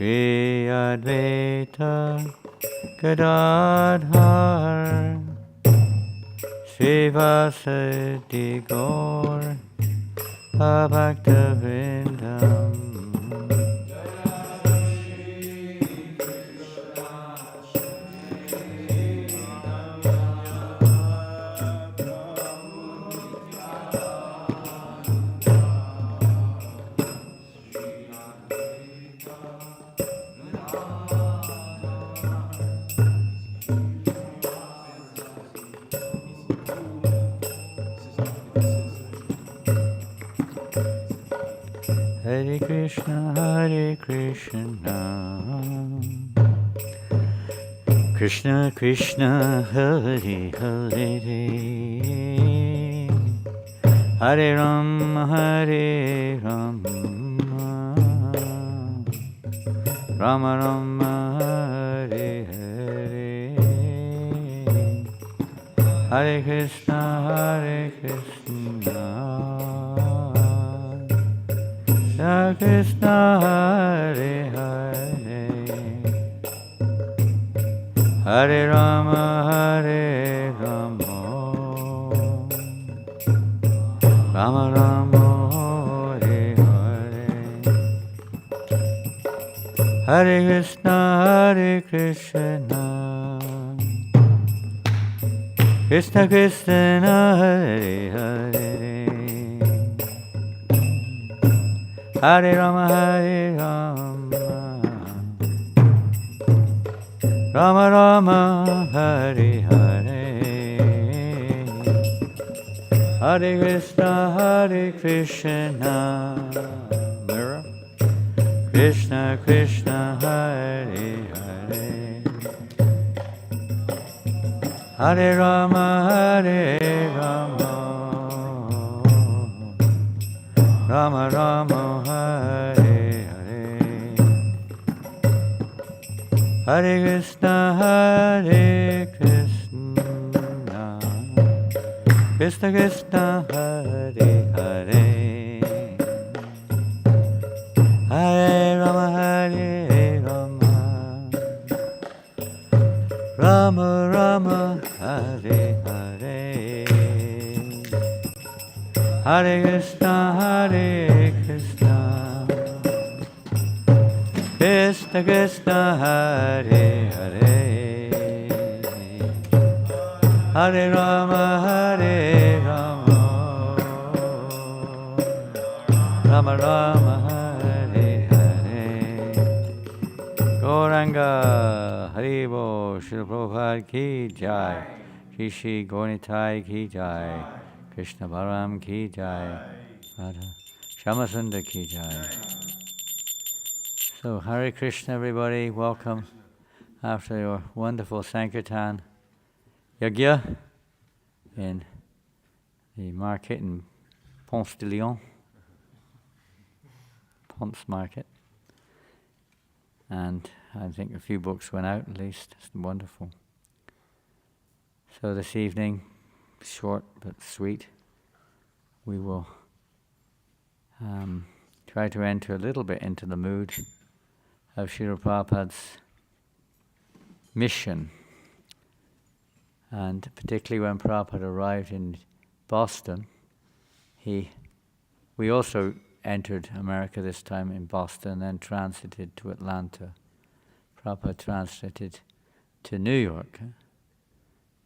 Shri Advaita Gadadhar Srivasadi Gaur Bhakta Vrindam. Hare Krishna, Krishna Krishna, Hare Hare, Hare Rama, Hare Rama, Rama Rama, Hare Hare, Hare Krishna, Krishna Krishna, Hare Hare, Hare Rama, Hare Rama, Rama Rama, Hare Hare, Hare Krishna, Krishna Krishna, Hare Hare, Hare Rama, Hare Rama, Rama Rama, Hare Hare, Hare Krishna, Mirror, Krishna Krishna, Hare Hare, Hare Rama, Hare Rama, Rama Rama, Hare Hare, Hare Krishna, Krishna Krishna, Hare Hare, Hare Rama, Hare Rama, Rama Rama, Hare Hare, Hare Krishna, Krishna Krishna, Hare Hare, Hare Rama, Hare Rama, Rama Rama, Hare Hare. Gauranga, Haribo, Srila Prabhupada ki jai, Shri Shri Gaurnitai ki jai, Krishna Balaram ki jai, Radha Shyamasundar ki jai. So, Hare Krishna, everybody, welcome after your wonderful Sankirtan Yagya in the market in Ponce de Leon, Ponce Market. And I think a few books went out at least. It's wonderful. So this evening, short but sweet, we will try to enter a little bit into the mood of Srila Prabhupada's mission. And particularly when Prabhupada arrived in Boston, we also entered America this time in Boston, then transited to Atlanta. Prabhupada transited to New York,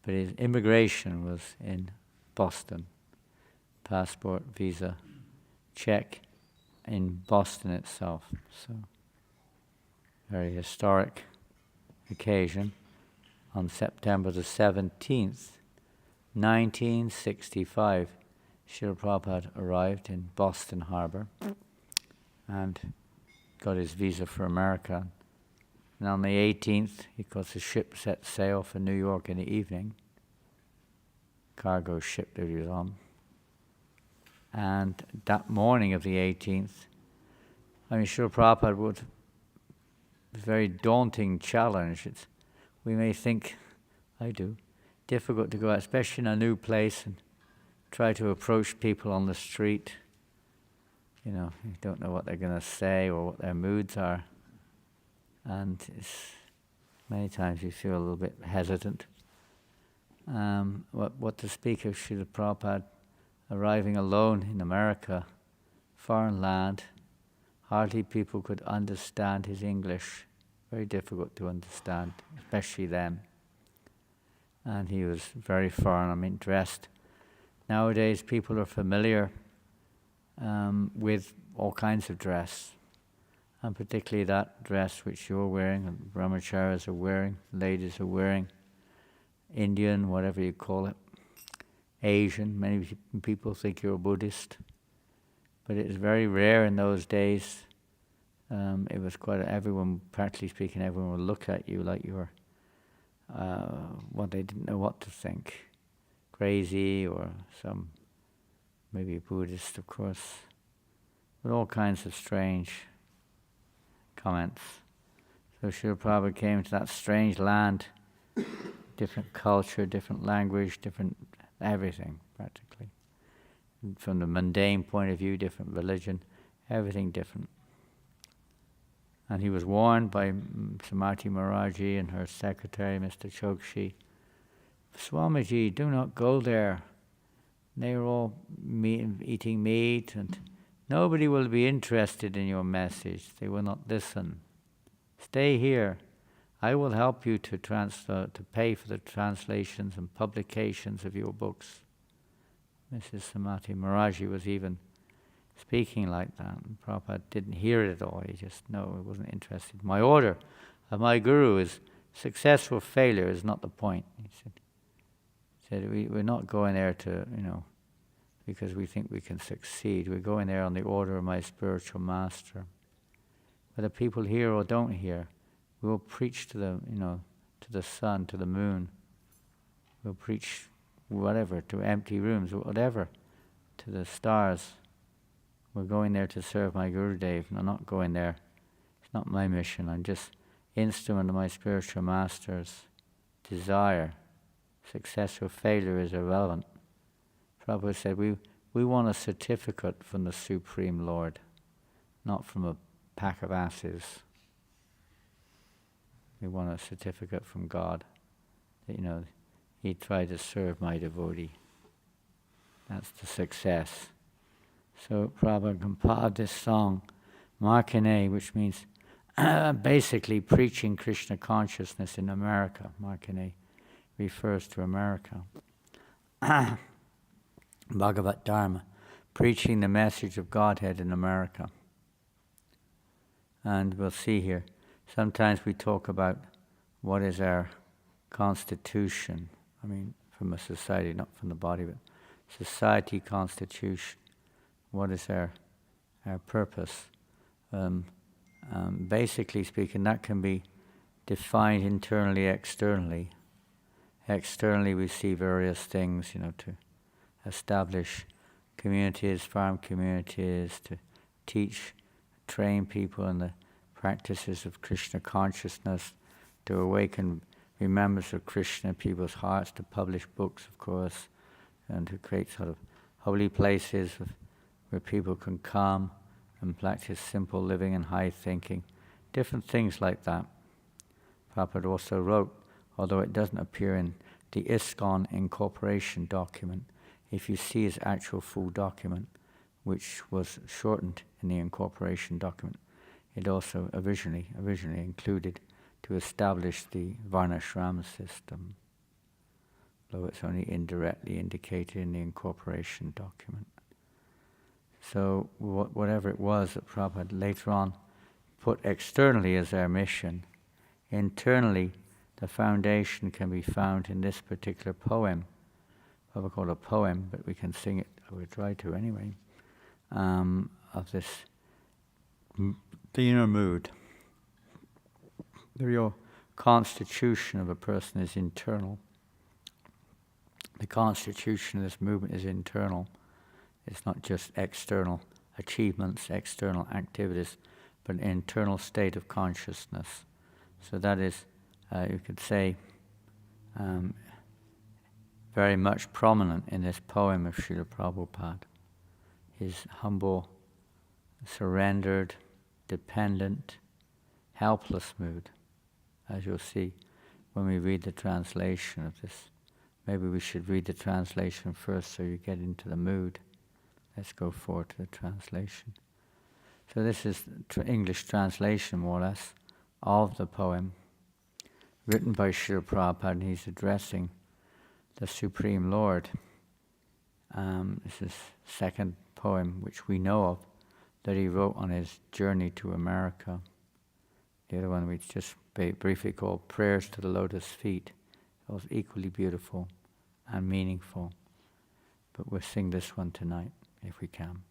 but his immigration was in Boston. Passport, visa, check in Boston itself. So, very historic occasion. On September the 17th, 1965, Srila Prabhupada arrived in Boston Harbor and got his visa for America. And on the 18th, because the ship set sail for New York in the evening, cargo ship that he was on. And that morning of the 18th, Srila Prabhupada would, a very daunting challenge. We may think, I do, difficult to go out, especially in a new place, and try to approach people on the street. You don't know what they're going to say or what their moods are. and many times you feel a little bit hesitant. What to speak of Srila Prabhupada arriving alone in America, foreign land, hardly people could understand his English, very difficult to understand, especially then. And he was very foreign, dressed. Nowadays people are familiar with all kinds of dress, and particularly that dress which you're wearing, and brahmacharis are wearing, ladies are wearing, Indian, whatever you call it, Asian. Many people think you're a Buddhist, but it was very rare in those days. It was everyone, practically speaking, everyone would look at you like you were, they didn't know what to think, crazy or maybe a Buddhist, of course, but all kinds of strange comments. So Srila Prabhupada came to that strange land, different culture, different language, different everything, practically. And from the mundane point of view, different religion, everything different. And he was warned by Srimati Maharaji and her secretary, Mr. Chokshi, Swamiji, do not go there. They are all eating meat, and nobody will be interested in your message. They will not listen. Stay here. I will help you to pay for the translations and publications of your books. Mrs. Srimati Maharaji was even speaking like that, and Prabhupada didn't hear it at all. He just, he wasn't interested. My order of my guru is success or failure is not the point. He said we're not going there to, because we think we can succeed. We're going there on the order of my spiritual master. Whether people hear or don't hear, we will preach to the sun, to the moon. We'll preach whatever, to empty rooms, whatever, to the stars. We're going there to serve my Gurudev. I'm not going there. It's not my mission. I'm just instrument of my spiritual master's desire. Success or failure is irrelevant. Prabhupada said, we want a certificate from the Supreme Lord, not from a pack of asses. We want a certificate from God that, he tried to serve my devotee. That's the success. So Prabhupada compiled this song, Markane, which means basically preaching Krishna consciousness in America. Markane refers to America. Bhagavat Dharma, preaching the message of Godhead in America. And we'll see here, sometimes we talk about what is our constitution. From a society, not from the body, but society constitution. What is our purpose? Basically speaking, that can be defined internally, externally. Externally, we see various things, to establish communities, farm communities, to teach, train people in the practices of Krishna consciousness, to awaken remembrance of Krishna in people's hearts, to publish books, of course, and to create sort of holy places where people can come and practice simple living and high thinking, different things like that. Prabhupada also wrote, although it doesn't appear in the ISKCON incorporation document, if you see his actual full document, which was shortened in the incorporation document, it also originally included to establish the Varnashram system, though it's only indirectly indicated in the incorporation document. So whatever it was that Prabhupada later on put externally as our mission, internally the foundation can be found in this particular poem. Prabhupada called a poem, but we can sing it, or we try to anyway, of this, the inner mood. The real constitution of a person is internal. The constitution of this movement is internal. It's not just external achievements, external activities, but an internal state of consciousness. So that is, you could say, very much prominent in this poem of Srila Prabhupada. His humble, surrendered, dependent, helpless mood, as you'll see when we read the translation of this. Maybe we should read the translation first so you get into the mood. Let's go forward to the translation. So this is English translation, more or less, of the poem, written by Srila Prabhupada, and he's addressing the Supreme Lord. This is the second poem which we know of that he wrote on his journey to America. The other one we just briefly called Prayers to the Lotus Feet. It was equally beautiful and meaningful. But we'll sing this one tonight, if we can.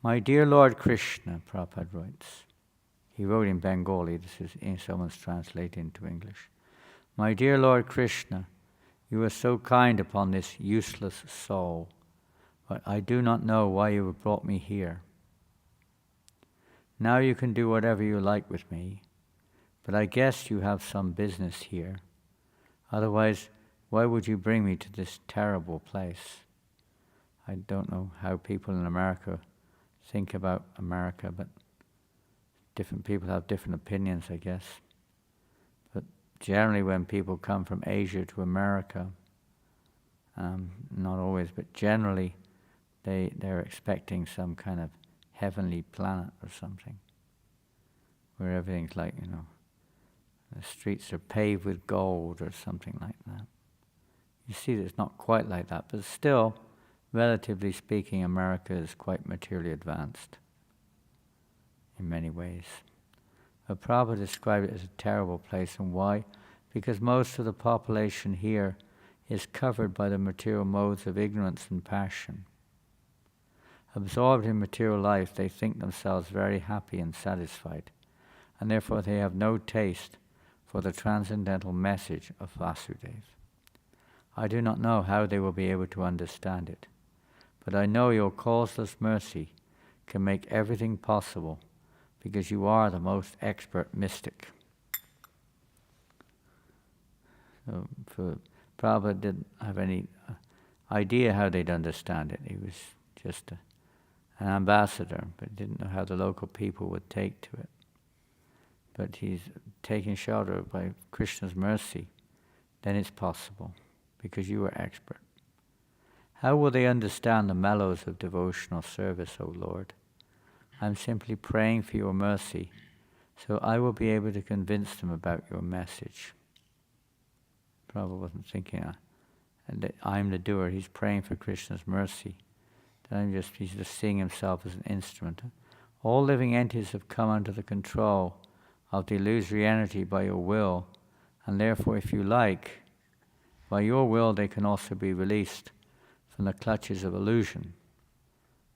My dear Lord Krishna, Prabhupada writes. He wrote in Bengali, this is someone's translated into English. My dear Lord Krishna, you are so kind upon this useless soul, but I do not know why you have brought me here. Now you can do whatever you like with me, but I guess you have some business here. Otherwise, why would you bring me to this terrible place? I don't know how people in America think about America, but different people have different opinions, I guess. But generally when people come from Asia to America, not always, but generally they're expecting some kind of heavenly planet or something, where everything's like, the streets are paved with gold or something like that. You see that it's not quite like that, but still, relatively speaking, America is quite materially advanced in many ways. But Prabhupada described it as a terrible place, and why? Because most of the population here is covered by the material modes of ignorance and passion. Absorbed in material life, they think themselves very happy and satisfied, and therefore they have no taste for the transcendental message of Vasudeva. I do not know how they will be able to understand it, but I know your causeless mercy can make everything possible, because you are the most expert mystic. So Prabhupada didn't have any idea how they'd understand it. He was just an ambassador, but didn't know how the local people would take to it. But he's taken shelter by Krishna's mercy, then it's possible, because you are expert. How will they understand the mellows of devotional service, O Lord? I'm simply praying for your mercy, so I will be able to convince them about your message. Prabhupada wasn't thinking that I'm the doer. He's praying for Krishna's mercy. He's just seeing himself as an instrument. All living entities have come under the control of the illusory energy by your will, and therefore, if you like, by your will they can also be released from the clutches of illusion.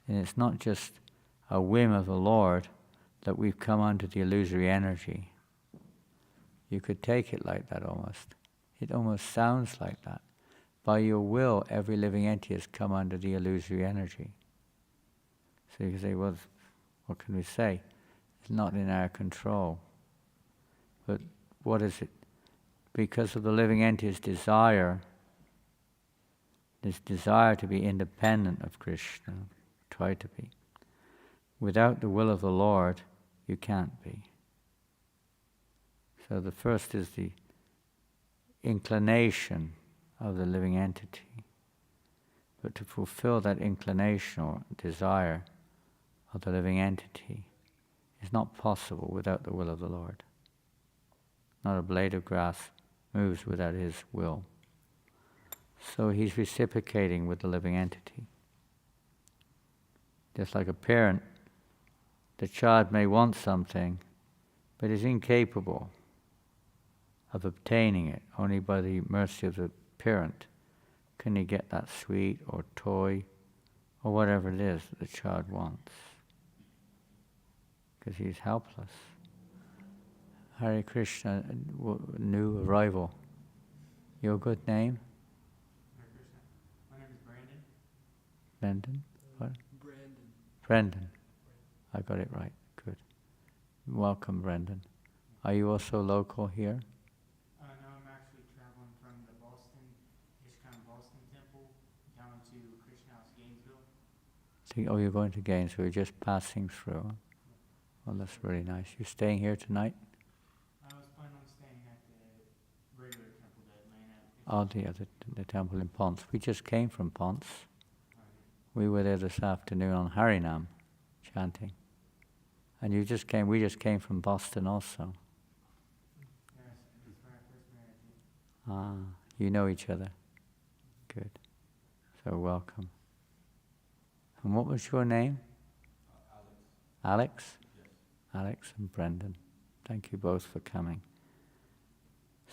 And it's not just a whim of the Lord that we've come under the illusory energy. You could take it like that almost. It almost sounds like that. By your will, every living entity has come under the illusory energy. So you can say, well, what can we say? It's not in our control. But what is it? Because of the living entity's desire, this desire to be independent of Krishna, try to be. Without the will of the Lord, you can't be. So the first is the inclination of the living entity. But to fulfill that inclination or desire of the living entity is not possible without the will of the Lord. Not a blade of grass moves without his will. So he's reciprocating with the living entity. Just like a parent, the child may want something, but is incapable of obtaining it. Only by the mercy of the parent can he get that sweet or toy or whatever it is that the child wants, because he's helpless. Hare Krishna, new arrival. Your good name? Hare Krishna. My name is Brandon. Brandon? What? Brandon. Brendan. I got it right. Good. Welcome, Brendan. Are you also local here? No, I'm actually traveling from the Ishkan Boston Temple down to Krishna House, Gainesville. Oh, you're going to Gainesville. You're just passing through. Well, that's really nice. You staying here tonight? Oh, the temple in Ponce. We just came from Ponce. We were there this afternoon on Harinam, chanting. And we just came from Boston also. Yes, this is where I first married you. You know each other. Good. So welcome. And what was your name? Alex? Yes. Alex and Brendan. Thank you both for coming.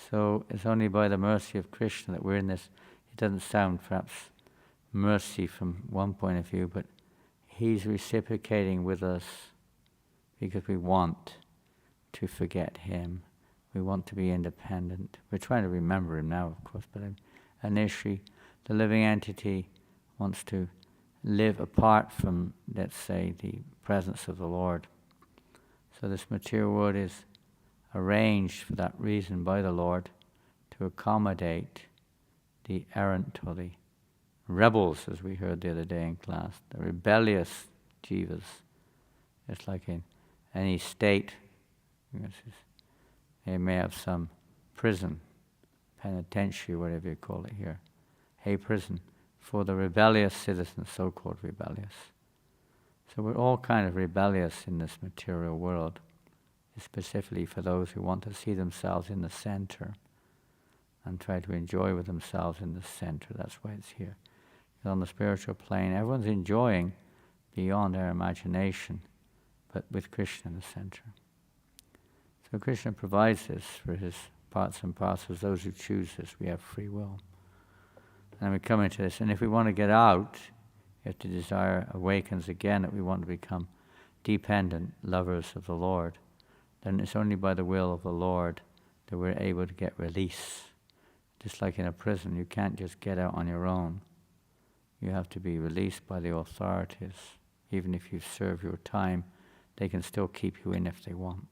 So it's only by the mercy of Krishna that we're in this. It doesn't sound perhaps mercy from one point of view, but he's reciprocating with us because we want to forget him. We want to be independent. We're trying to remember him now, of course, but initially the living entity wants to live apart from, let's say, the presence of the Lord. So this material world is arranged for that reason by the Lord to accommodate the errant or the rebels, as we heard the other day in class, the rebellious jivas. It's like in any state, they may have some prison, penitentiary, whatever you call it here, a prison for the rebellious citizens, so-called rebellious. So we're all kind of rebellious in this material world, specifically for those who want to see themselves in the center and try to enjoy with themselves in the center. That's why it's here. And on the spiritual plane, everyone's enjoying beyond their imagination, but with Krishna in the center. So Krishna provides this for his parts and parcels. Those who choose this, we have free will. And we come into this, and if we want to get out, if the desire awakens again that we want to become dependent lovers of the Lord, then it's only by the will of the Lord that we're able to get release. Just like in a prison, you can't just get out on your own. You have to be released by the authorities. Even if you serve your time, they can still keep you in if they want.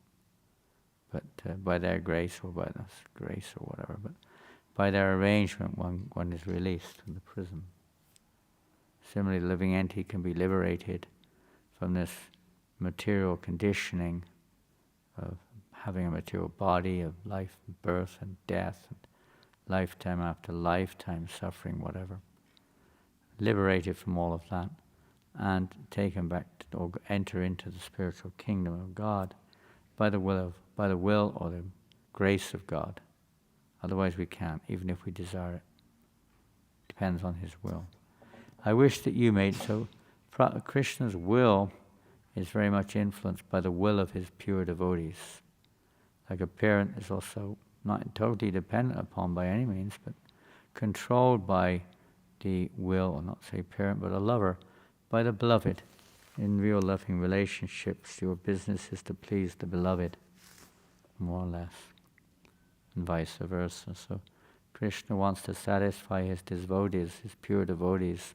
But by their grace or by this grace or whatever, but by their arrangement, one is released from the prison. Similarly, the living entity can be liberated from this material conditioning of having a material body, of life, birth and death, and lifetime after lifetime, suffering, whatever. Liberated from all of that and taken back to, or enter into the spiritual kingdom of God by the will or the grace of God. Otherwise we can't, even if we desire it. Depends on his will. I wish that you made so. Krishna's will is very much influenced by the will of his pure devotees. Like a parent is also not totally dependent upon by any means, but controlled by the will, or not say parent, but a lover, by the beloved. In real loving relationships, your business is to please the beloved, more or less, and vice versa. So Krishna wants to satisfy his devotees, his pure devotees.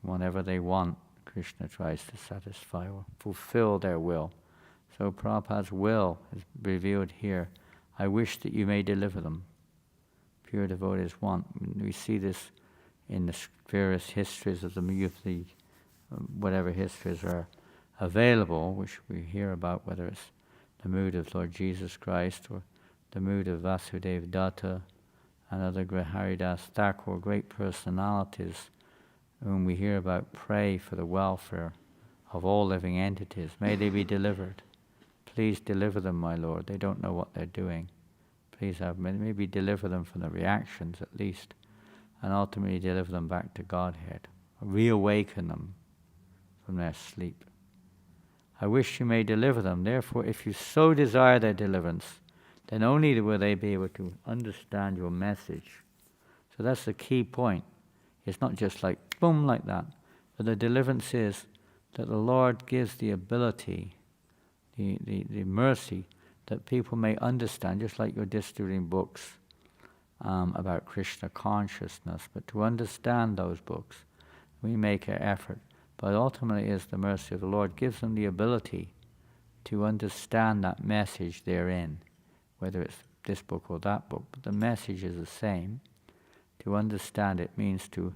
Whenever they want, Krishna tries to satisfy or fulfill their will. So Prabhupada's will is revealed here. I wish that you may deliver them. Pure devotees want. We see this in the various histories of the whatever histories are available, which we hear about, whether it's the mood of Lord Jesus Christ or the mood of Vasudeva Datta and other Haridas Thakur, great personalities whom we hear about, pray for the welfare of all living entities. May they be delivered. Please deliver them, my Lord. They don't know what they're doing. Please maybe deliver them from the reactions at least, and ultimately deliver them back to Godhead. Reawaken them from their sleep. I wish you may deliver them. Therefore, if you so desire their deliverance, then only will they be able to understand your message. So that's the key point. It's not just like, boom, like that. But the deliverance is that the Lord gives the ability, the mercy, that people may understand, just like you're distributing books about Krishna consciousness, but to understand those books, we make an effort. But ultimately is the mercy of the Lord gives them the ability to understand that message therein, whether it's this book or that book, but the message is the same. To understand it means to,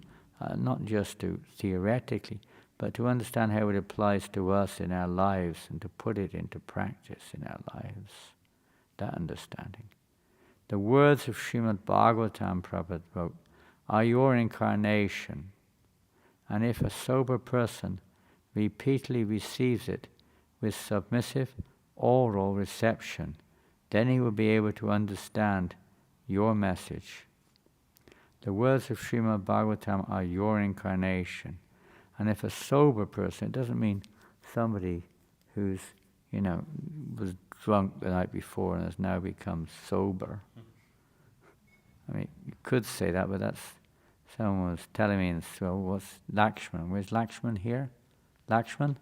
not just to theoretically, but to understand how it applies to us in our lives and to put it into practice in our lives. That understanding. The words of Srimad Bhagavatam, Prabhupada wrote, are your incarnation, and if a sober person repeatedly receives it with submissive oral reception, then he will be able to understand your message. The words of Srimad Bhagavatam are your incarnation. And if a sober person, it doesn't mean somebody who's, was drunk the night before and has now become sober. I mean, you could say that, but that's, someone was telling me, so what's Lakshman? Where's Lakshman here? Lakshman?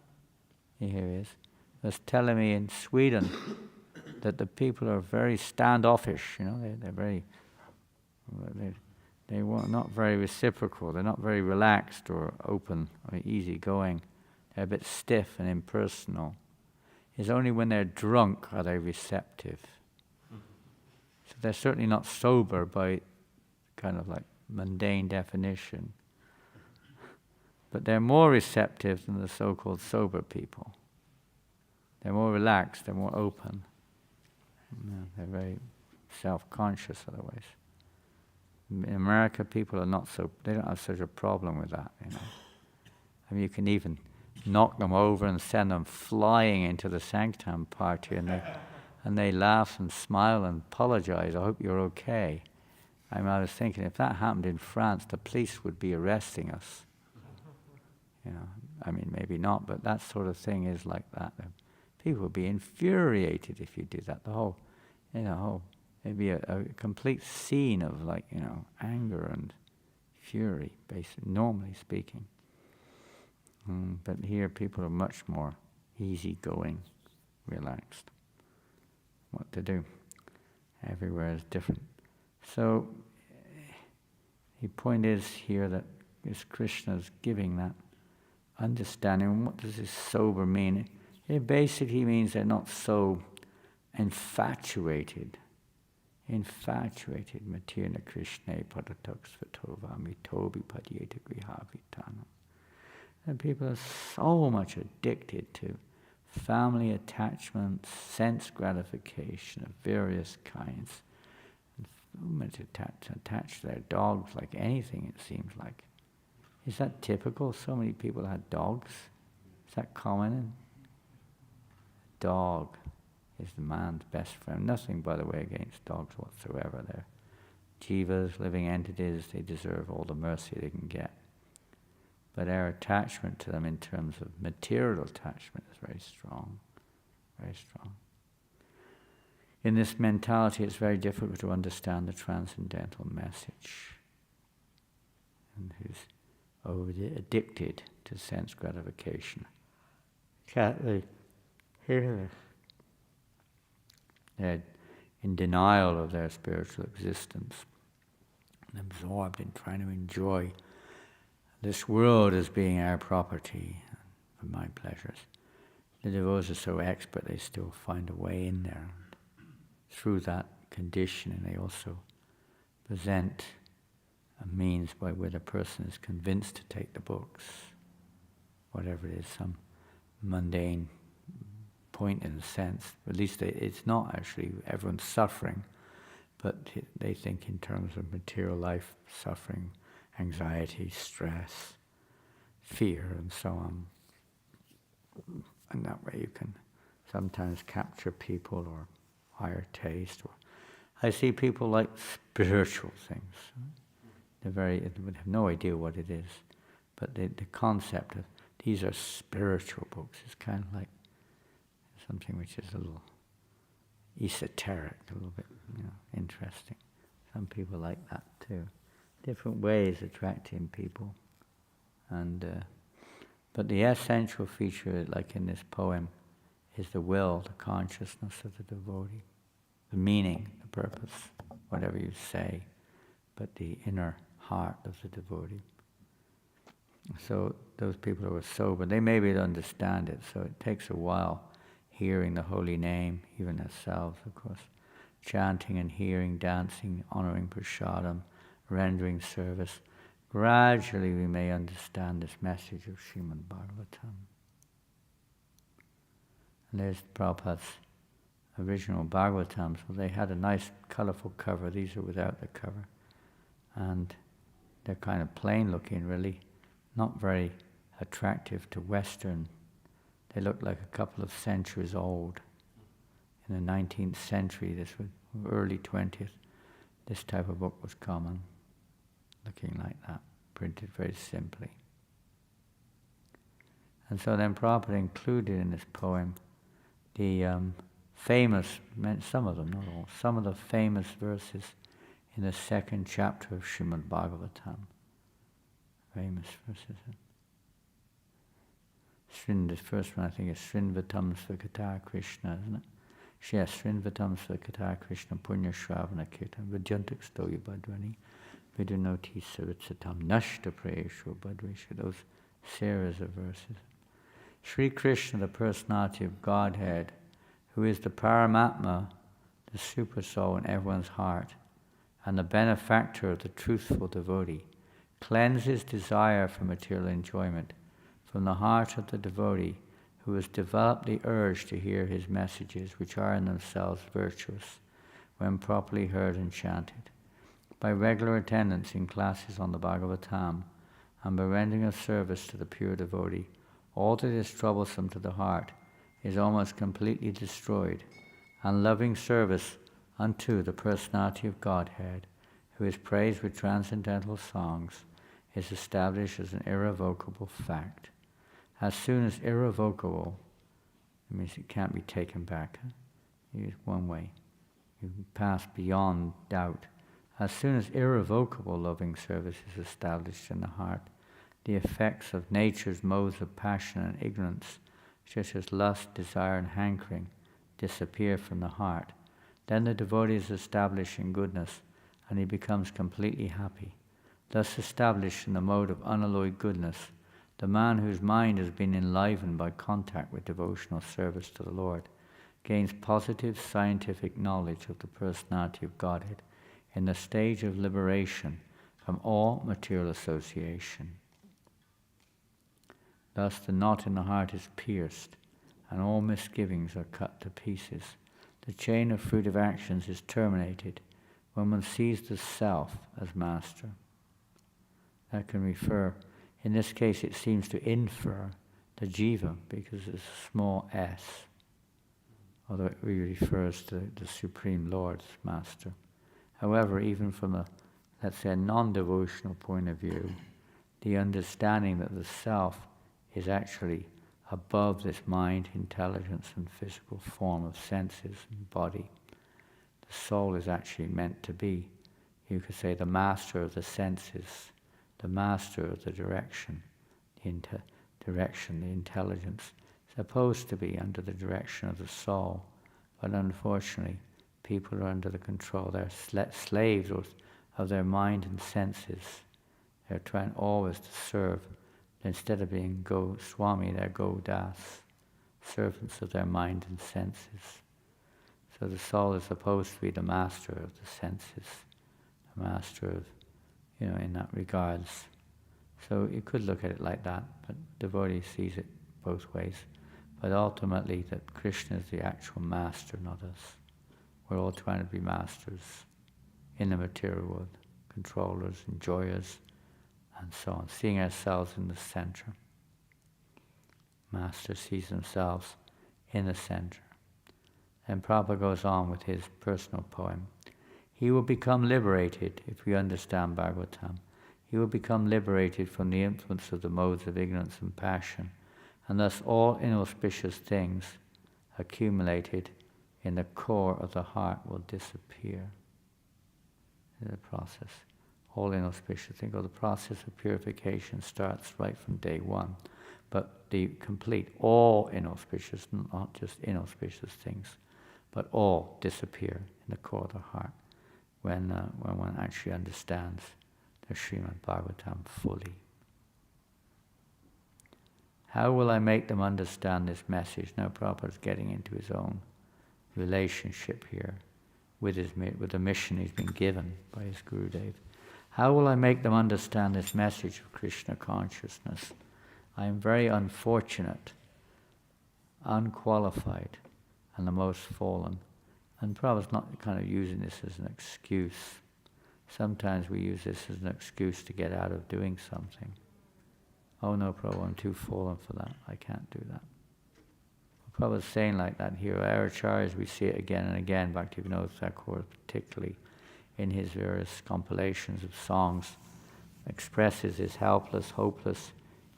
Here he is. Was telling me in Sweden that the people are very standoffish, they're very, they were not very reciprocal, they're not very relaxed or open or easygoing. They're a bit stiff and impersonal. It's only when they're drunk are they receptive. So they're certainly not sober by kind of like mundane definition. But they're more receptive than the so-called sober people. They're more relaxed, they're more open. They're very self-conscious otherwise. In America, people are not so, they don't have such a problem with that, I mean, you can even knock them over and send them flying into the sanctum party, and they laugh and smile and apologize. I hope you're okay. I mean, I was thinking, if that happened in France, the police would be arresting us. I mean, maybe not, but that sort of thing is like that. People would be infuriated if you did that. The whole, it'd be a complete scene of anger and fury, basically, normally speaking. But here people are much more easygoing, relaxed. What to do? Everywhere is different. So, the point is here that Krishna's giving that understanding. What does this sober mean? It basically means they're not so infatuated. Matirna Krishna Padataksvatovami Tobi Padyeta Grihavitana. And people are so much addicted to family attachments, sense gratification of various kinds. And so much attached to their dogs like anything, it seems like. Is that typical? So many people had dogs. Is that common? Dog is the man's best friend. Nothing, by the way, against dogs whatsoever. They're jivas, living entities. They deserve all the mercy they can get. But our attachment to them in terms of material attachment is very strong. Very strong. In this mentality, it's very difficult to understand the transcendental message. And who's addicted to sense gratification can't really hear this. They're in denial of their spiritual existence and absorbed in trying to enjoy this world as being our property for my pleasures. The devotees are so expert, they still find a way in there. Through that conditioning, they also present a means by where the person is convinced to take the books, whatever it is, some mundane point in a sense. At least it's not actually everyone's suffering, but they think in terms of material life, suffering, anxiety, stress, fear, and so on. And that way you can sometimes capture people or higher taste. Or I see people like spiritual things. They would have no idea what it is, but the concept of these are spiritual books is kind of like something which is a little esoteric, a little bit interesting. Some people like that too. Different ways attracting people, and but the essential feature, like in this poem, is the will, the consciousness of the devotee, the meaning, the purpose, whatever you say, but the inner heart of the devotee. So those people who are sober, they may be able to understand it. So it takes a while, hearing the holy name, even ourselves, of course, chanting and hearing, dancing, honoring prasadam, rendering service. Gradually we may understand this message of Srimad Bhagavatam. And there's Prabhupada's original Bhagavatam, so they had a nice colorful cover. These are without the cover. And they're kind of plain looking, really, not very attractive to Western. They look like a couple of centuries old. In the 19th century, this was early 20th, this type of book was common, looking like that, printed very simply. And so then Prabhupada included in this poem the famous, some of them, not all, some of the famous verses in the second chapter of Srimad Bhagavatam. Famous verses. The first one I think is Srinvatam Svakata Krishna, isn't it? Yes, Srinvatam Svakata Krishna Punya Shravana Kirtan Vidyantak Stoya Badvani Vidunoti Savitsatam Nashta Prayeshu Badvisha. Those series of verses. Sri Krishna, the personality of Godhead, who is the Paramatma, the super soul in everyone's heart, and the benefactor of the truthful devotee, cleanses desire for material enjoyment from the heart of the devotee who has developed the urge to hear his messages, which are in themselves virtuous, when properly heard and chanted. By regular attendance in classes on the Bhagavatam, and by rendering a service to the pure devotee, all that is troublesome to the heart is almost completely destroyed, and loving service unto the personality of Godhead, who is praised with transcendental songs, is established as an irrevocable fact. As soon as irrevocable, it means it can't be taken back. It's one way. You pass beyond doubt. As soon as irrevocable loving service is established in the heart, the effects of nature's modes of passion and ignorance, such as lust, desire, and hankering, disappear from the heart. Then the devotee is established in goodness, and he becomes completely happy. Thus established in the mode of unalloyed goodness, the man whose mind has been enlivened by contact with devotional service to the Lord gains positive scientific knowledge of the personality of Godhead in the stage of liberation from all material association. Thus the knot in the heart is pierced, and all misgivings are cut to pieces. The chain of fruitive actions is terminated when one sees the self as master. That can refer, in this case it seems to infer the jiva, because it's a small s, although it really refers to the Supreme Lord as master. However, even from a, let's say, a non-devotional point of view, the understanding that the self is actually above this mind, intelligence, and physical form of senses and body. The soul is actually meant to be, you could say, the master of the senses, the master of the direction, the intelligence, supposed to be under the direction of the soul, but unfortunately, people are under the control, they're slaves of their mind and senses. They're trying always to serve. Instead of being Swami, they're Das, servants of their mind and senses. So the soul is supposed to be the master of the senses, the master of, in that regards. So you could look at it like that, but devotee sees it both ways. But ultimately that Krishna is the actual master, not us. We're all trying to be masters in the material world, controllers, enjoyers, and so on, seeing ourselves in the center. Master sees themselves in the center. And Prabhupada goes on with his personal poem. He will become liberated, if we understand Bhagavatam. He will become liberated from the influence of the modes of ignorance and passion, and thus all inauspicious things accumulated in the core of the heart will disappear. In the process. All inauspicious things. The process of purification starts right from day one. But the complete, all inauspicious, not just inauspicious things, but all disappear in the core of the heart when one actually understands the Srimad Bhagavatam fully. How will I make them understand this message? Now Prabhupada is getting into his own relationship here with the mission he's been given by his Gurudev. How will I make them understand this message of Krishna consciousness? I am very unfortunate, unqualified, and the most fallen. And Prabhupada's not kind of using this as an excuse. Sometimes we use this as an excuse to get out of doing something. Oh no, Prabhupada, I'm too fallen for that. I can't do that. Prabhupada's saying like that here. Our acharyas, we see it again and again. Bhaktivinoda Thakur, particularly in his various compilations of songs, expresses his helpless, hopeless,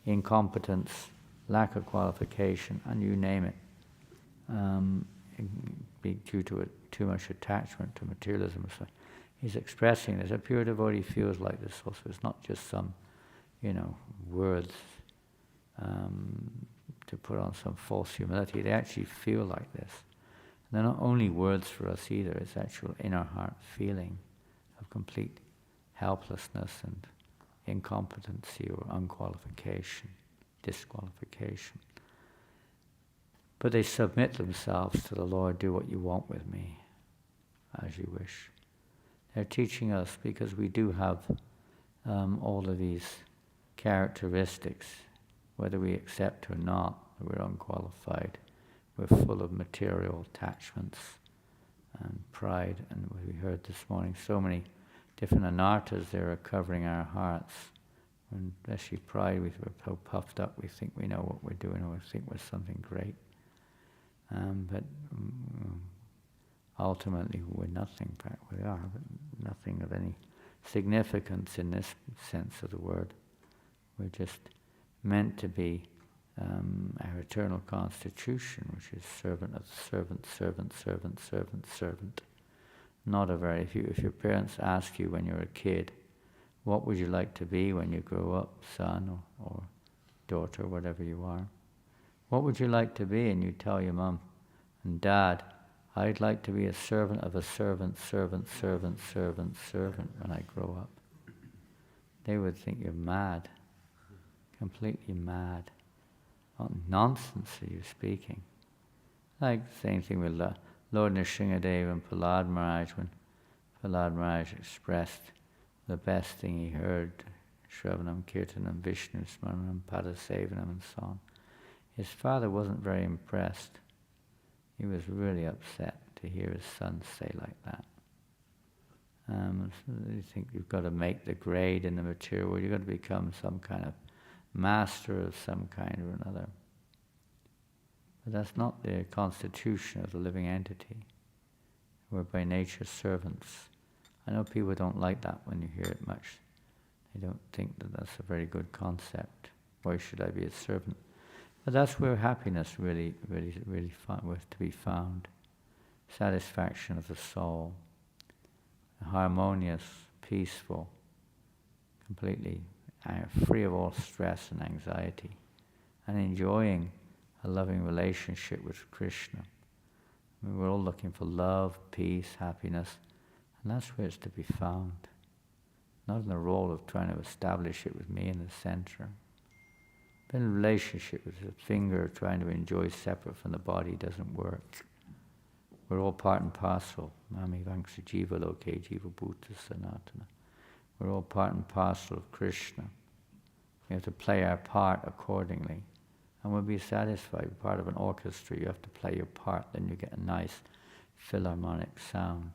incompetence, lack of qualification, and you name it. Be due to too much attachment to materialism. So he's expressing this. A pure devotee feels like this also. It's not just some, words to put on some false humility. They actually feel like this. And they're not only words for us either. It's actual inner heart feeling of complete helplessness and incompetency or unqualification, disqualification. But they submit themselves to the Lord. Do what you want with me, as you wish. They're teaching us because we do have all of these characteristics, whether we accept or not, we're unqualified. We're full of material attachments and pride. And we heard this morning so many different anarthas there are covering our hearts. And especially pride, we're so puffed up, we think we know what we're doing, or we think we're something great. But ultimately we're nothing, we are, but nothing of any significance in this sense of the word. We're just meant to be our eternal constitution, which is servant of servant, servant, servant, servant, servant. Not a very, if your parents ask you when you're a kid, what would you like to be when you grow up, son or daughter, whatever you are? What would you like to be? And you tell your mum and dad, I'd like to be a servant of a servant, servant, servant, servant, servant when I grow up. They would think you're mad, completely mad. What nonsense are you speaking? Like the same thing with Lord Nrsingadeva and Prahlad Maharaj, when Prahlad Maharaj expressed the best thing he heard, Shravanam, Kirtanam, Vishnu, Smaranam, Padasevanam, and so on. His father wasn't very impressed. He was really upset to hear his son say like that. So you think you've got to make the grade in the material world, you've got to become some kind of master of some kind or another. But that's not the constitution of the living entity. We're by nature servants. I know people don't like that when you hear it much. They don't think that that's a very good concept. Why should I be a servant? But that's where happiness really was to be found. Satisfaction of the soul. Harmonious, peaceful, completely free of all stress and anxiety, and enjoying a loving relationship with Krishna. I mean, we're all looking for love, peace, happiness, and that's where it's to be found. Not in the role of trying to establish it with me in the center. But in a relationship with the finger trying to enjoy separate from the body doesn't work. We're all part and parcel. Mami Vangsa Jiva Loke Jiva Bhuta Sanatana. We're all part and parcel of Krishna. We have to play our part accordingly. And we'll be satisfied. We're part of an orchestra, you have to play your part, then you get a nice philharmonic sound.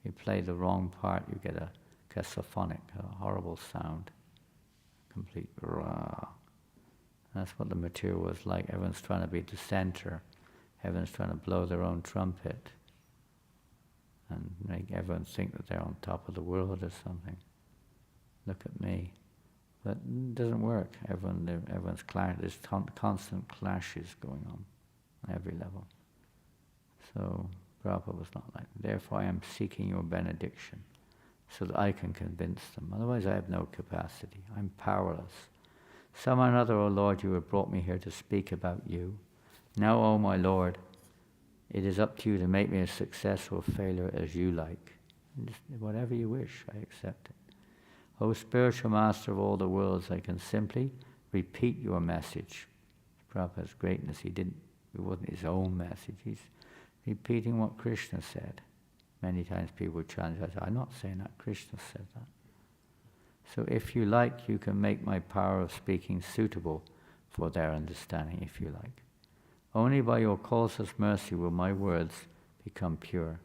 You play the wrong part, you get a cacophonic, a horrible sound. Complete rah. That's what the material was like. Everyone's trying to be the center. Everyone's trying to blow their own trumpet and make everyone think that they're on top of the world or something. Look at me. But it doesn't work. Everyone's there's constant clashes going on every level. So Prabhupada was not like that. Therefore I am seeking your benediction so that I can convince them. Otherwise I have no capacity. I'm powerless. Somehow or another, O Lord, you have brought me here to speak about you. Now, O my Lord, it is up to you to make me a success or failure as you like. Just whatever you wish, I accept it. O spiritual master of all the worlds, I can simply repeat your message. Prabhupada's greatness, it wasn't his own message, he's repeating what Krishna said. Many times people challenge us, I'm not saying that, Krishna said that. So if you like, you can make my power of speaking suitable for their understanding, if you like. Only by your causeless mercy will my words become pure.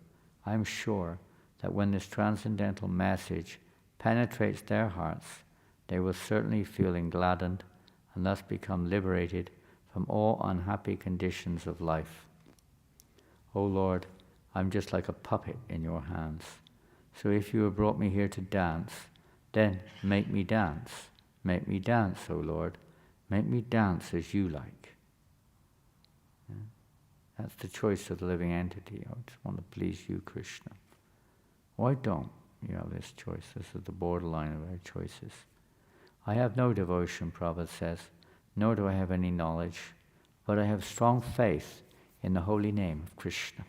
I'm sure that when this transcendental message penetrates their hearts, they will certainly feel gladdened and thus become liberated from all unhappy conditions of life. O Lord, I'm just like a puppet in your hands. So if you have brought me here to dance, then make me dance. Make me dance, O Lord. Make me dance as you like. Yeah? That's the choice of the living entity. I just want to please you, Krishna. Why don't you have this choice? This is the borderline of our choices. I have no devotion, Prabhupada says, nor do I have any knowledge, but I have strong faith in the holy name of Krishna.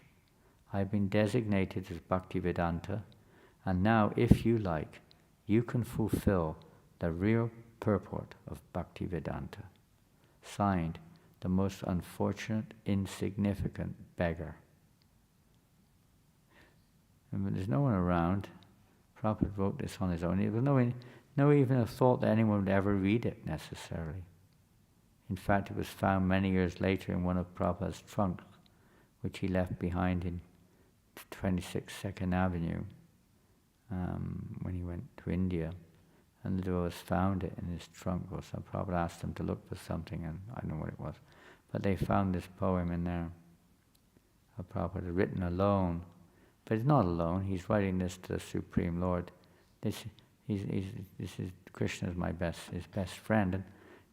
I have been designated as Bhaktivedanta, and now, if you like, you can fulfill the real purport of Bhaktivedanta. Signed, the most unfortunate, insignificant beggar. And there's no one around. Prabhupada wrote this on his own. There was no even a thought that anyone would ever read it necessarily. In fact, it was found many years later in one of Prabhupada's trunks, which he left behind in 26 Second Avenue when he went to India. And the devotees found it in his trunk. So Prabhupada asked them to look for something, and I don't know what it was. But they found this poem in there. Prabhupada had written alone. But he's not alone. He's writing this to the Supreme Lord. This is Krishna's his best friend, and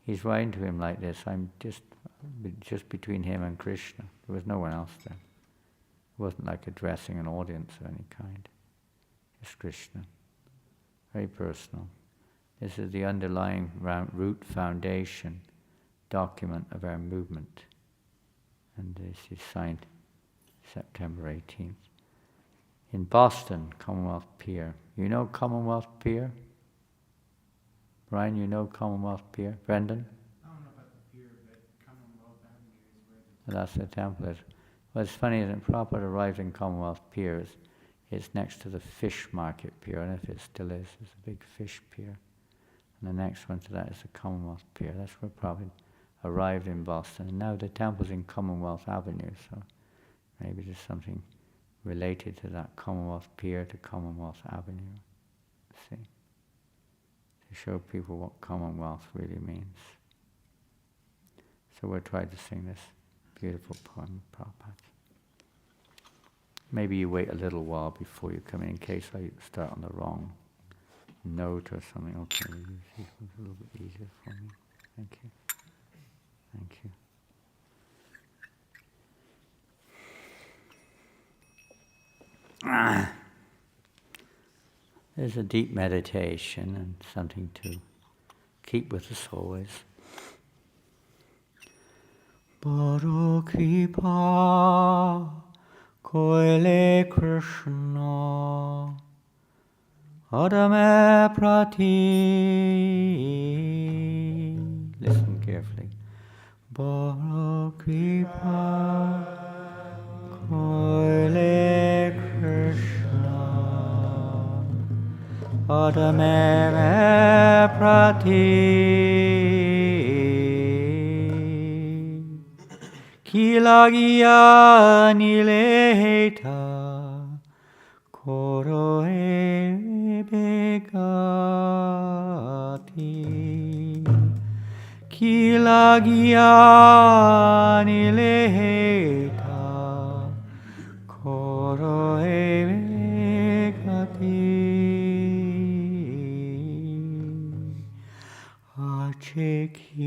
he's writing to him like this. I'm just between him and Krishna. There was no one else there. It wasn't like addressing an audience of any kind. Just Krishna. Very personal. This is the underlying root foundation document of our movement. And this is signed September 18th. In Boston, Commonwealth Pier. You know Commonwealth Pier? Brian, you know Commonwealth Pier? Brendan? I don't know about the pier, but Commonwealth Avenue is where the... That's the temple is. What's funny is that Prabhupada arrived in Commonwealth Pier. It's next to the fish market pier, and if it still is, it's a big fish pier. And the next one to that is the Commonwealth Pier. That's where Prabhupada arrived in Boston. And now the temple's in Commonwealth Avenue, so maybe there's something related to that Commonwealth Pier to Commonwealth Avenue. See? To show people what Commonwealth really means. So we'll try to sing this beautiful poem, Prabhupada. Maybe you wait a little while before you come in case I start on the wrong note or something. Okay, this was a little bit easier for me. Thank you. Thank you. There's a deep meditation and something to keep with us always. Baro Kripa Koile Krishna Adame Prati. Listen carefully. Baro Kripa Koile Krishna Adame Prati Kilagia nileta koro ebegati Kilagia nileta koro ebegati Achekichu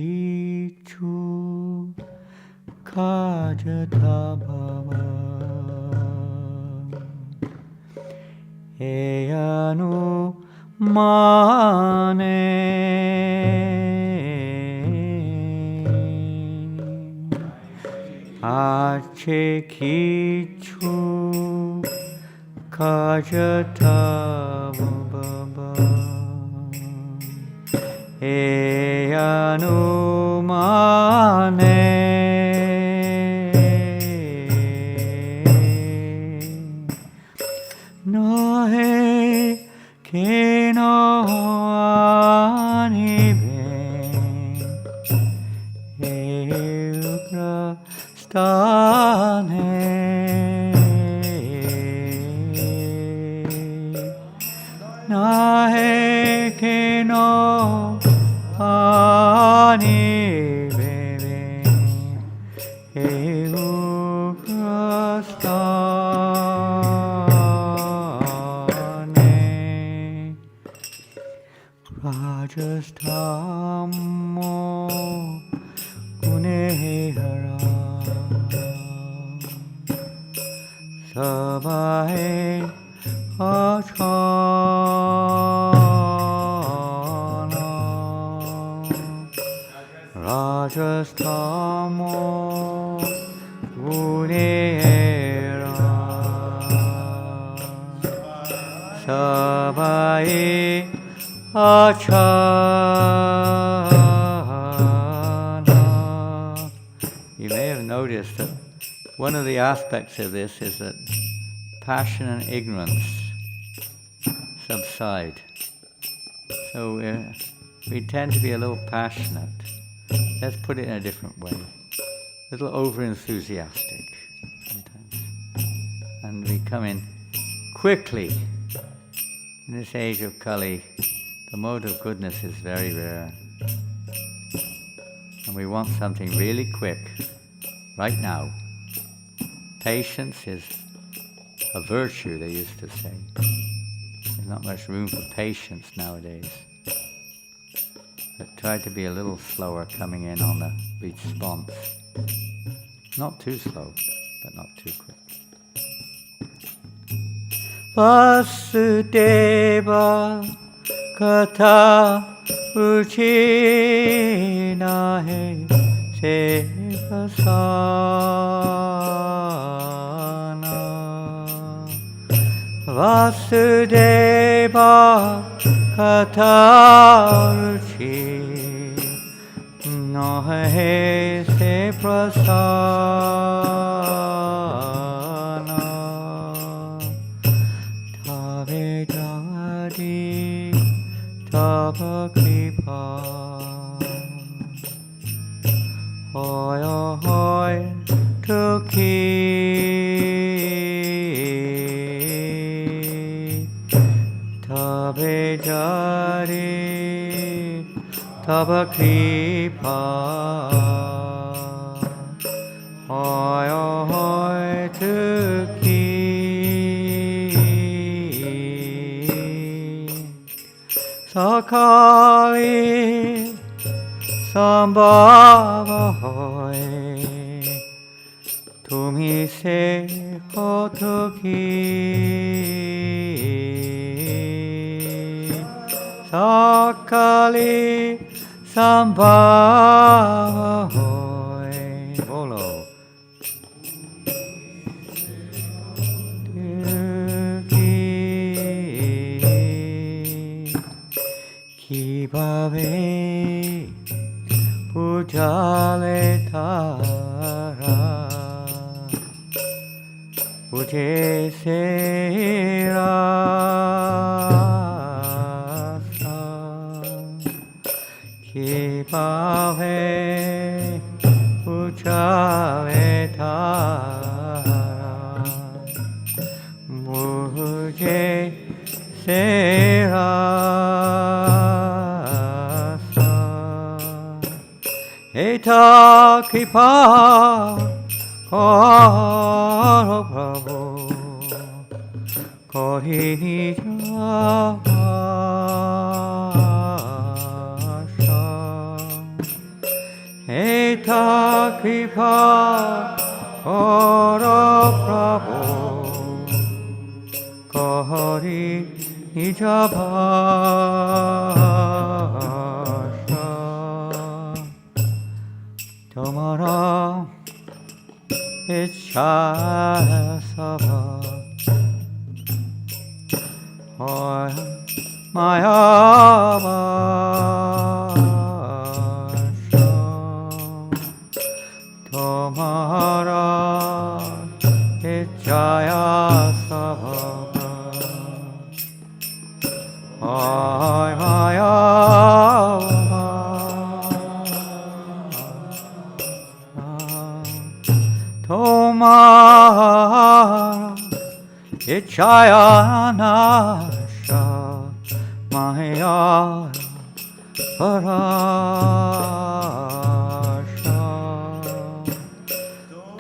Kajata Bhava Eyanu Mane Achekichu Kajata Bhava Eyanu Mane Nahe keno anibe eugra stane Rajasthammo Gunehara Sabahe Achana Rajasthammo Gunehara Sabahe Achana. You may have noticed that one of the aspects of this is that passion and ignorance subside. So we tend to be a little passionate. Let's put it in a different way. A little over-enthusiastic sometimes. And we come in quickly. In this age of Kali, the mode of goodness is very rare. And we want something really quick, right now. Patience is a virtue, they used to say. There's not much room for patience nowadays. But try to be a little slower coming in on the response. Not too slow, but not too quick. Vasudeva Katha Ruchi Nahe Sevasana Vasudeva Katha Ruchi Nahe Sevasana Tave Jadi Tava Kripa Hoy hoy Tukhi Tave Jadi Tava Kripa Hoy hoy Tukhi Sakali Sambhava hoy Tumi se kotoki Sakali Sambhava hoy Bolo Kibave Pujale Tara Puje Serasa Kibave Pujale Tara Puje Serasa Eta Kripa Karo Prabhu Kori Nijasha Eta Kripa Karo Prabhu Kori Nijabhasha Tomara Ichaya Sabha Hoy Maya Vasha Tomara Ichaya Sabha Hoy Maya Tomara Ichaya Nasha Maya Parasha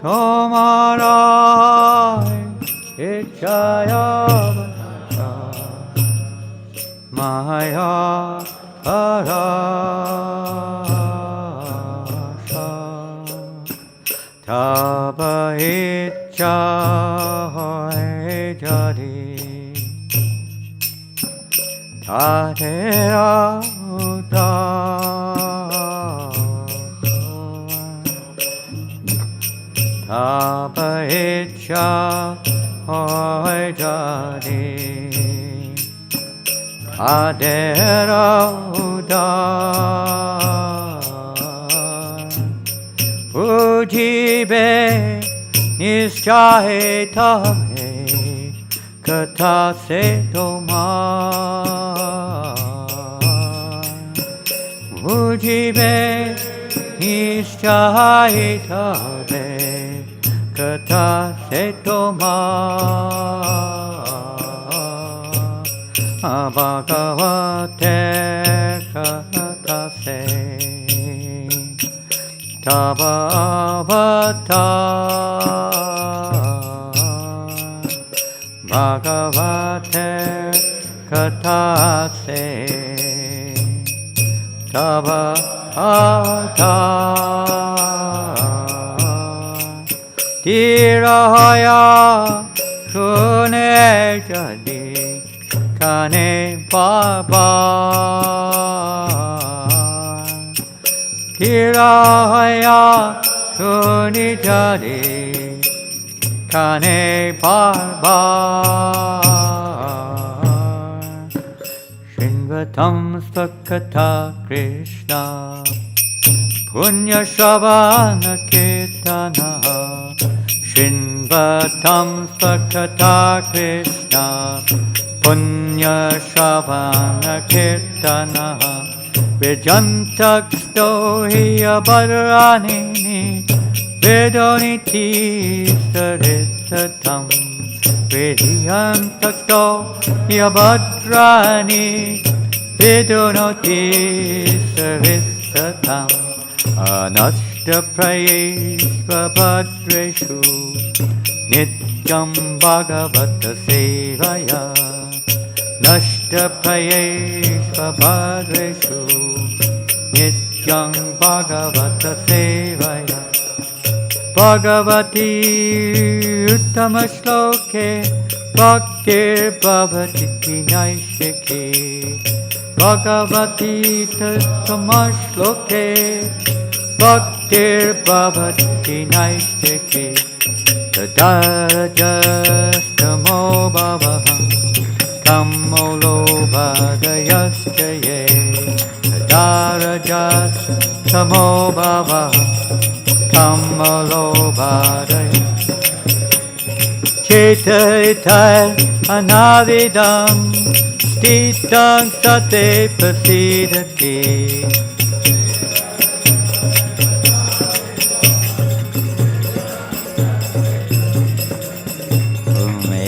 Tomara Ichaya Nasha Maya arasha taba icha hoy jadi tadera taba icha hoy jadi adera Ujibe nischahe tahe katha se tomar Ujibe nischahe tahe katha se tomar Bhagavate katha se Tabavata Bhagavate Kathase Tabavata Tirahaya Kune Jadi Kane Baba Tirahaya Kuni Jadi Kane Barbar Shinvatam Svakata Krishna Punya Shavana Kirtana Shinvatam Svakata Krishna Punya Shavana Kirtana Vijantaksto hiya bharanini Vedoniti saritatam Vijantaksto hiya bhadrani Vedonoti saritatam Anashta prayeshva bhadreshu Nityam bhagavata sevaya Nashta prayeshva bhadreshu Nityam bhagavata sevaya Bhagavati uttama shloke Bhaktir bhavati naishike Bhagavati uttama shloke Bhaktir bhavati naishike Tadarajastamo bhavaham Kamolo bhagayastaye Darajas Tamo bhava Kamolo bhagaya Chetaitai anavidam Stitang sate pasidati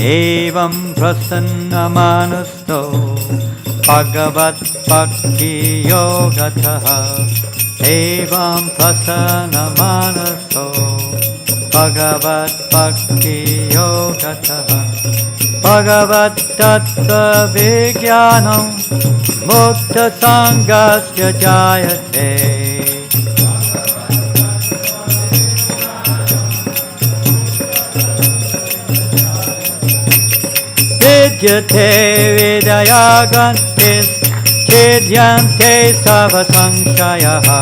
Evam prasanna manasto Bhagavat bhakti yogataha Evam prasanna manasto Bhagavat bhakti yogataha Bhagavat tattva vijnanam Mukta sangasya jayate Vidyate vidayagantis Chidyante savasangshayaha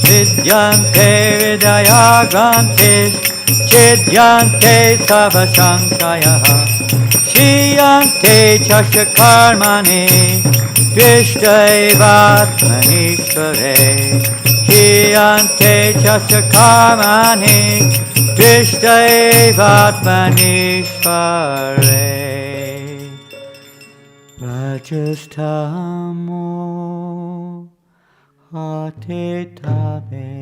Vidyante vidayagantis Chidyante savasangshayaha Shiyante chashakarmani Dvishtaivatmanishvare Shiyante chashakarmani Dvishtaivatmanishvare Rajastamo Hatitave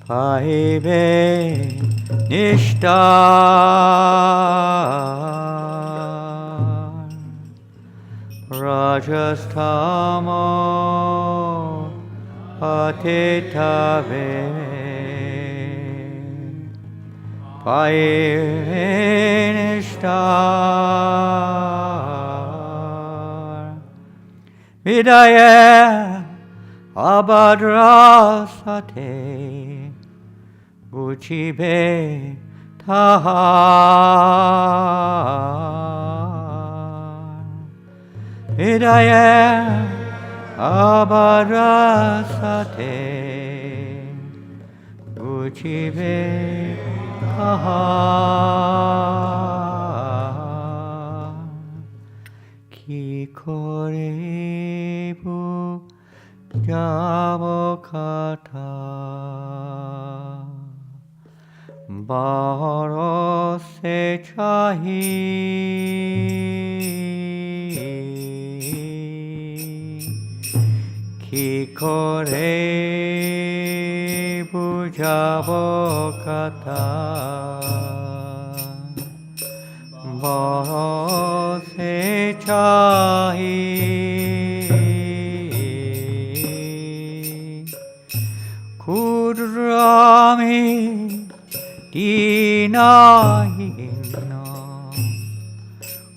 Paive Nishtar Rajastamo Hatitave Paive Nishtar Vidaya abadrasate guchibe tahar. Vidaya abadrasate guchibe tahar. Kikorebu Javakata Baro se chahi Kikorebu Javakata Baro se chahi Kudrami dinahina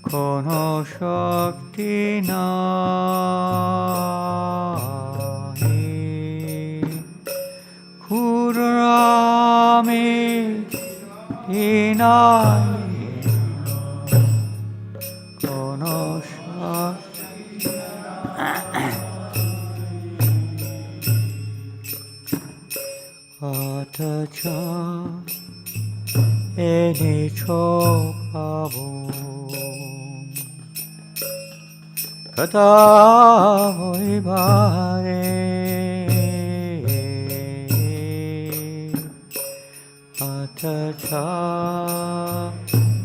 kono shakti nahi Kudrami dinahina kono shakti Atacha eni chokabo Kata hoibare Atacha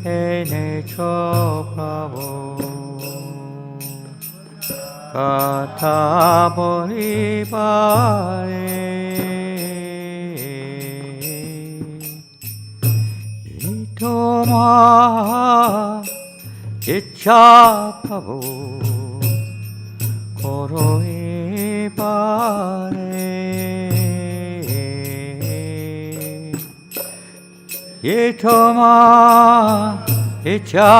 eni chokabo Kata hoibare Toma icha pavo koroi pare Ye toma icha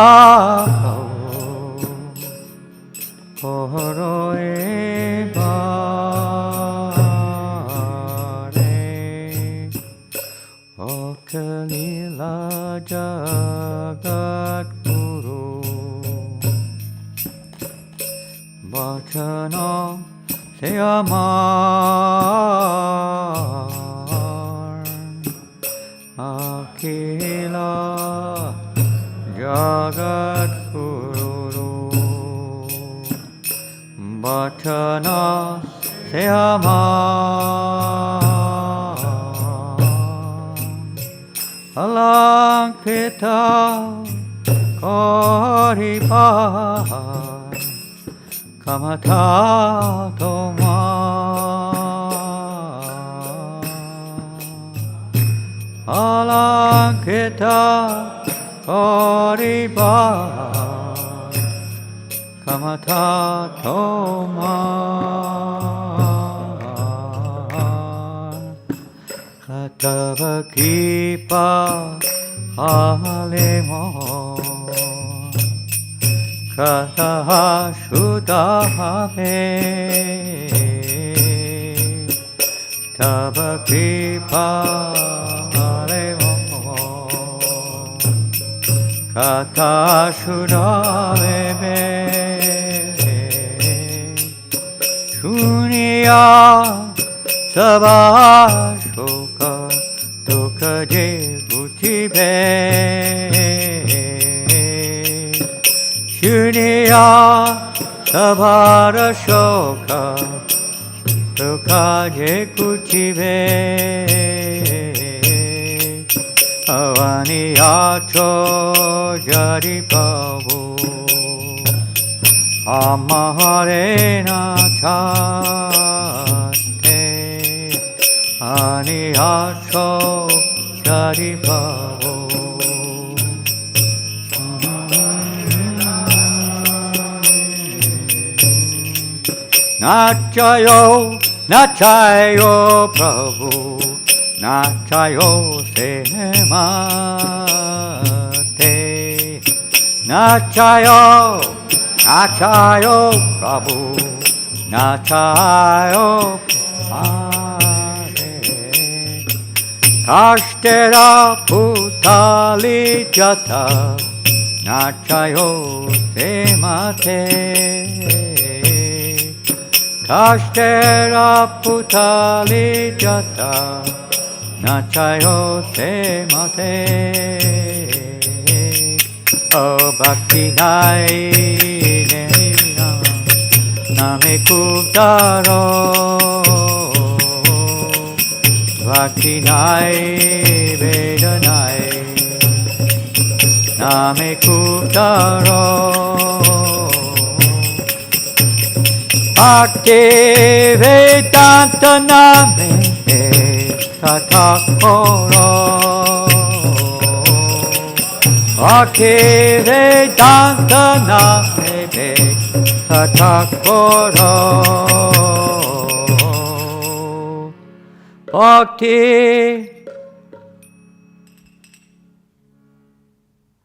pavo koroi pare Kalila Jagat Guru Bachana Seyamar Akila Jagat Guru Bachana Seyamar Alankita Koripa Kamata Toma Alankita Koripa Kamata Toma Katava Kipa Alemo Kataha Shudahave Tava Kipa Alemo Kataha Shudahave Shuniya Sabashoka Dukkha je butibe Shuniya Sabara shoka Dukkha je kuchibe Avani acho jari pavu Amahare na chate Ani acho jari pavu Nachayo, nachayo Prabhu, nachayo semate. Nachayo, nachayo Prabhu, nachayo pare kashtera putali jata nachayo se mate kashtera putali jata nachayo se mate O bhakti nai name kudaro bhakti nai vedanai name kudaro bhakti vedanta name tathakoro Bhakti Vedanta Name Tathakoro Bhakti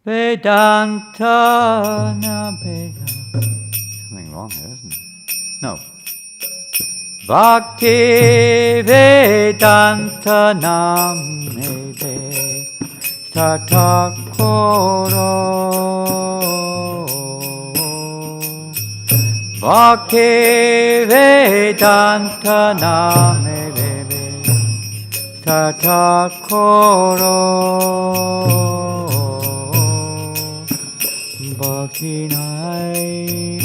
Vedanta Name Something wrong here, isn't it? No. Bhakti Vedanta Name Tathakoro Bhakti Vedanta Name Tathakoro Bhakti Nai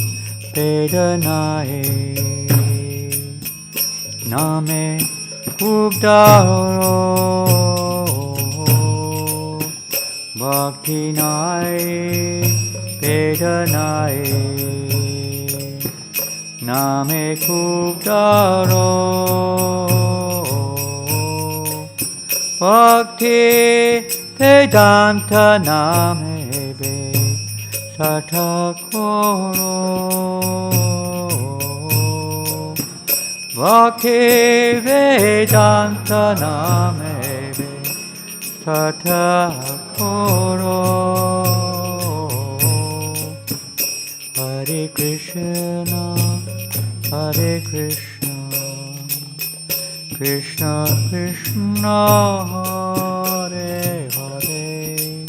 Vedanai Name Kudaro Bhakti nai vedanai name kudaro Bhakti Vedanta name Tathakoro Bhakti Vedanta name Tathakoro Hare Krishna Hare Krishna Krishna Krishna Hare Hare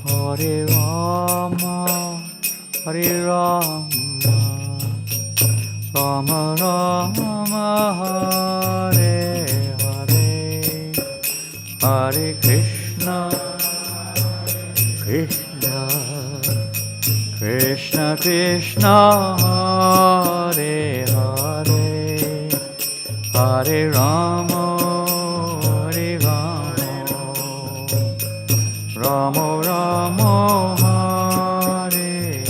Hare Rama Hare Rama Rama Rama Hare Hare Hare Krishna Krishna Krishna Krishna Hare Hare Hare Rama Hare Rama Rama Rama Hare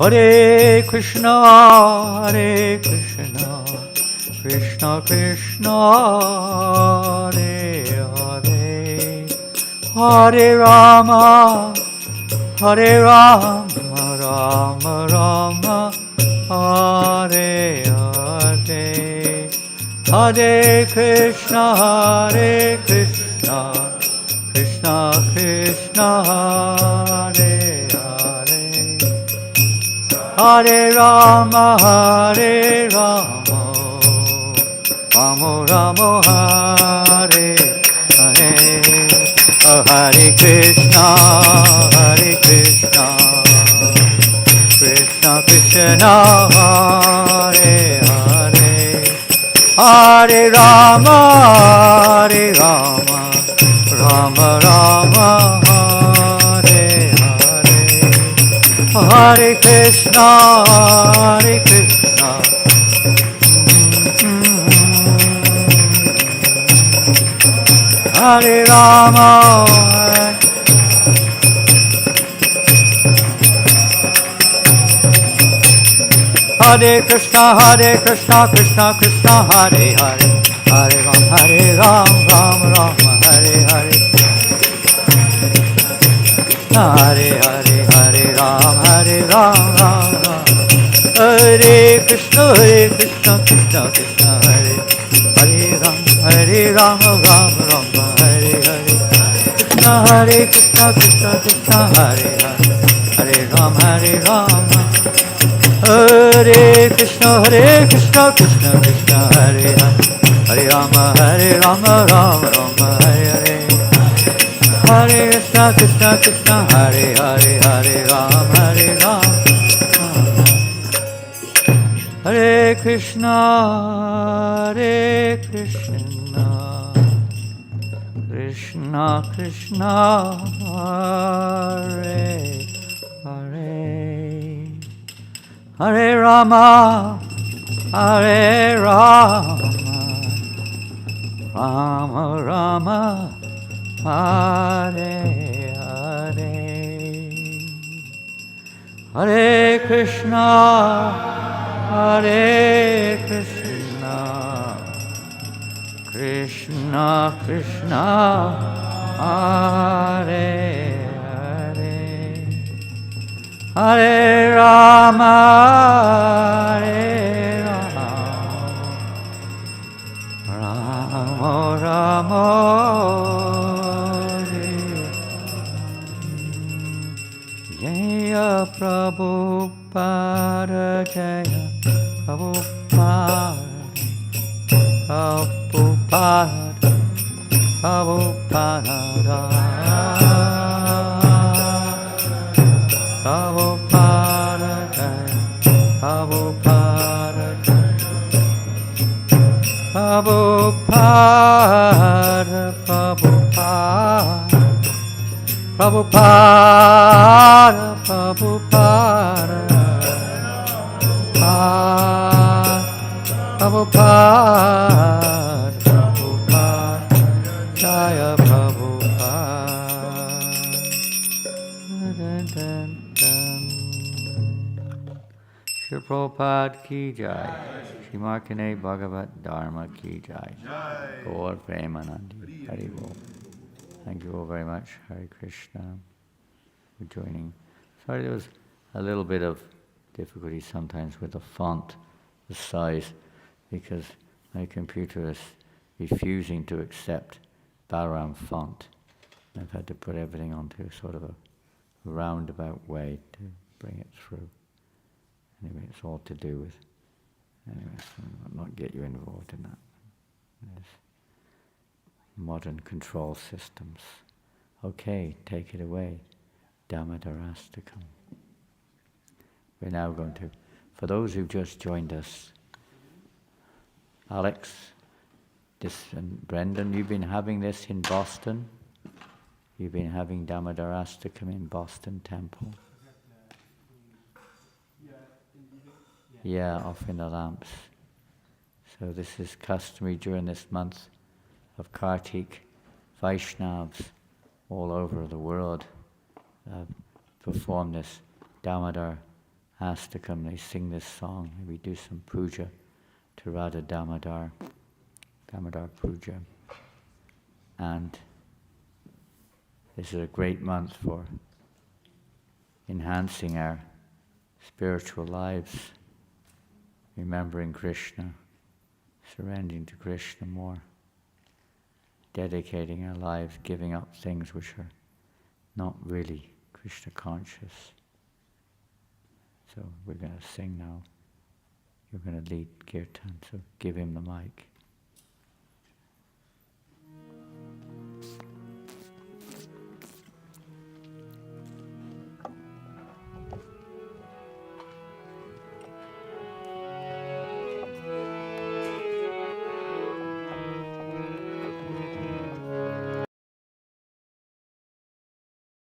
Hare Krishna Hare Krishna Krishna Krishna Hare Hare Hare Rama Hare Rama Rama Rama Hare Hare Hare Krishna Hare Krishna Krishna Krishna Hare Hare Hare Rama Hare Rama Rama Rama Hare Hare Hare Krishna Krishna Krishna Hare Hare Hare Rama Rama Rama Hare Hare Hare Krishna Hare Rama Hare Krishna Krishna Krishna Hare Hare Hare Ram Ram Hare Hare Hare Ram Ram Hare Krishna Krishna Krishna Hare Hare Ram Ram Hare Hare Krishna Krishna Krishna Hare Hare Ram Hare Krishna, Krishna Krishna, Hare Hare, Hare Rama, Rama Rama, Hare Hare. Hare Krishna, Krishna Krishna, Hare Hare, Hare Ram, Hare Krishna, Krishna Krishna, Hare Hare, Hare Rama, Hare Rama, Rama Rama, Hare Hare, Hare Krishna, Krishna Krishna, Hare Hare, Hare Rama, Hare Rama, Rama Rama, Jaya Prabhupada, Jaya Prabhupada, Prabhupada, Prabhupada, Prabhupada, Prabhupada, Prabhupada, Prabhupada, Prabhupada, Prabhupada, Prabhupada, Prabhupada, Jaya Prabhupada. Shri Prabhupada ki jai. Shri Markandeya Bhagavat Dharma ki jai. Gaur Premanandi. Hari Bol. Thank you all very much. Hare Krishna for joining. Sorry, there was a little bit of difficulty sometimes with the font, the size, because my computer is refusing to accept Balaram font. I've had to put everything onto sort of a roundabout way to bring it through. Anyway, it's all to do with, anyway, so I'll not get you involved in that. There's modern control systems. Okay, take it away. Damodarastakam. We're now going to, for those who've just joined us, Alex, and Brendan, you've been having this in Boston? You've been having Damodarastakam in Boston Temple? Yeah, off in the lamps. So this is customary during this month of Kartik. Vaishnavas all over the world perform this Damodar Astakam. They sing this song. We do some puja to Radha Damodar puja. And this is a great month for enhancing our spiritual lives, remembering Krishna, surrendering to Krishna more, dedicating our lives, giving up things which are not really Krishna conscious. So we're going to sing now. You're going to lead kirtan, so give him the mic.